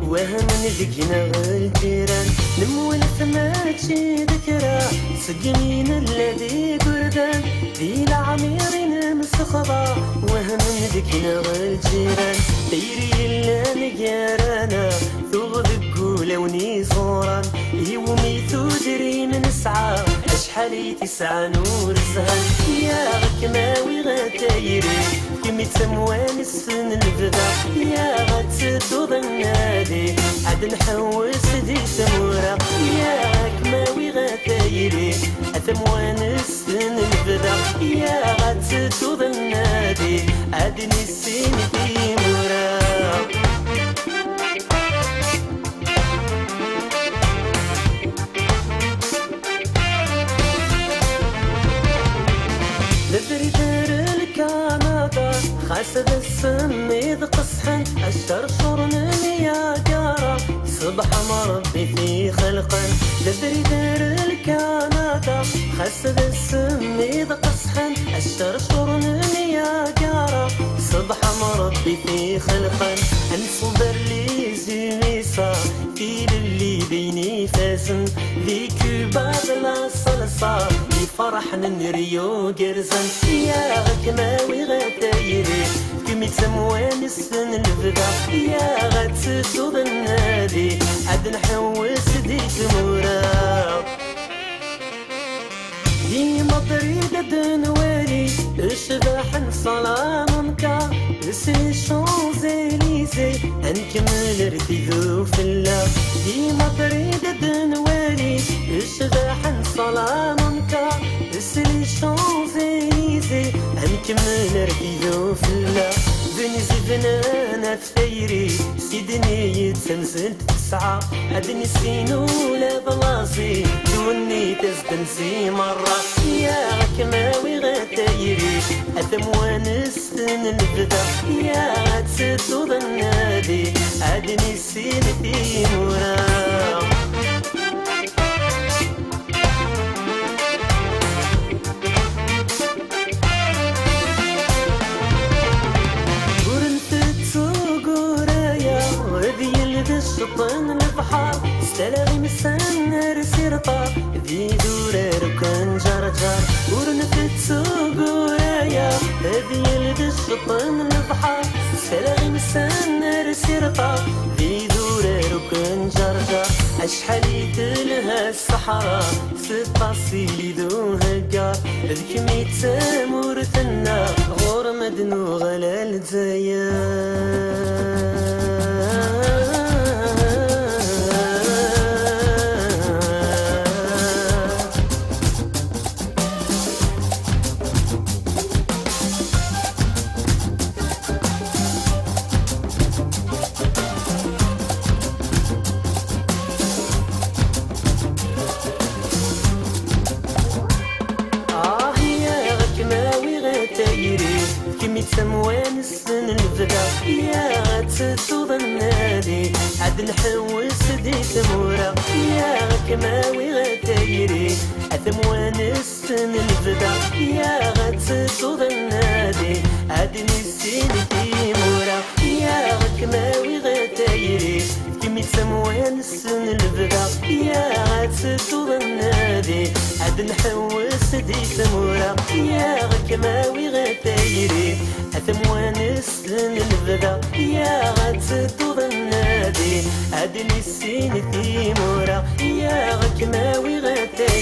وهم لقينا الجيران نمولت ماشي ذكرى سقمين الذي قردان ذي العميرين مسخبا وهم لقينا الجيران ديري إلا نقارانا ثوغ ذقولة ونيزوران يومي تجري من سعى أشحالي تسعى نور الزهر يا غكماوي غتايري كمي تموان السن البدا يا غتسدو النادي عاد نحوس دي تمورا يا غكماوي غتايري أتموان السن البدا يا غتسدو النادي عاد نسين تيمورا لدري دار الكندا خاسد السم إذ قصحن الشرشور يا جارة صبح مربي في خلقا لدري دار الكندا خاسد السم إذ قصحن الشرشور يا جارة صبح مربي في خلقا انصبر لي زميسا في اللي بيني فاسن ذي كوبا بلا صلصة فرحنا نريو جرزن يا غكماوي غتايري كمي تموان السن البدا يا غتسدو النادي عاد نحوس ديك مورا ديما طريقة دنوالي الشباح نصلامنكا لسي شونزيليزي نكمل ارتدو في الله ديما طريقة دنوالي الشباح نصلامنكا لسي شونزيليزي نكمل ارتدو في الله بني زبنانا تفيري سيدني يتسلسل تسعة عدني سينو لا بلاصي دوني تزدنسي مرة يا غكماوي غتايري أثموان السن البدا يا غتسدو النادي عدني سين تيمورا الشطن البحر استلاغي مسنر سيرطا ذي دورار وكان جرجر ورنفت سوقورايا ذي يلد الشطن البحر استلاغي مسنر سيرطا ذي دورار وكان جرجر أشحالي تلها الصحراء ستاصيلي ذو هقار ذيك ميت سامورتنا غور مدنو غلال زيار كمي تموان السن البدا يا غتسدو النادي عاد نحوس دي تمورا يا غكماوي غتايري أثموان السن البدا يا غتسدو النادي عاد نسين تيمورا يا غكماوي غتايري كمي تموان السن البدا يا غتسدو النادي عاد نحوس دي تمورا يا غكماوي غتايري أثموان السن البدا يا غتسدو النادي عاد نسين تيمورا يا غكماوي غتايري